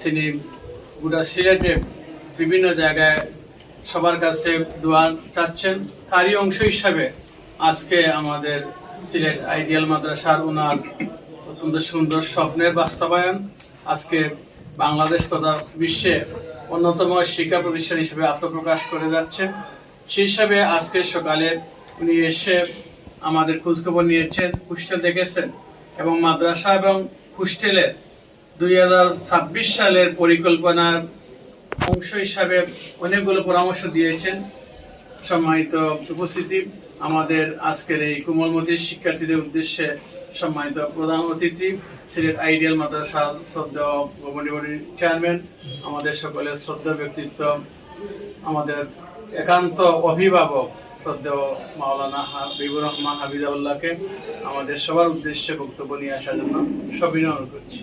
তিনি গোটা সিলেটে বিভিন্ন জায়গায় সবার কাছে দোয়া চাচ্ছেন। তারই অংশ হিসাবে আজকে আমাদের সিলেট আইডিয়াল মাদ্রাসার ওনার অত্যন্ত সুন্দর স্বপ্নের বাস্তবায়ন আজকে বাংলাদেশ তথা বিশ্বে অন্যতম শিক্ষা প্রতিষ্ঠান হিসেবে আত্মপ্রকাশ করে যাচ্ছে। সেই হিসাবে আজকে সকালে উনি এসে আমাদের খোঁজখবর নিয়েছেন, হোস্টেল দেখেছেন এবং মাদ্রাসা এবং হোস্টেলের 2026 সালের পরিকল্পনার অংশ হিসাবে অনেকগুলো পরামর্শ দিয়েছেন। সম্মানিত উপস্থিতি, আমাদের আজকের এই কোমলমতির শিক্ষার্থীদের উদ্দেশ্যে সম্মানিত প্রধান অতিথি সিলেট আইডিয়াল মাদ্রাসা শ্রদ্ধেয় গভর্নিং চেয়ারম্যান, আমাদের সকলের শ্রদ্ধেয় ব্যক্তিত্ব, আমাদের একান্ত অভিভাবক শ্রদ্ধেয় মাওলানা হাবিবুর রহমান হাফিজাহুল্লাহকে আমাদের সবার উদ্দেশ্যে বক্তব্য নিয়ে আসার জন্য সবিনয় অনুরোধ করছি।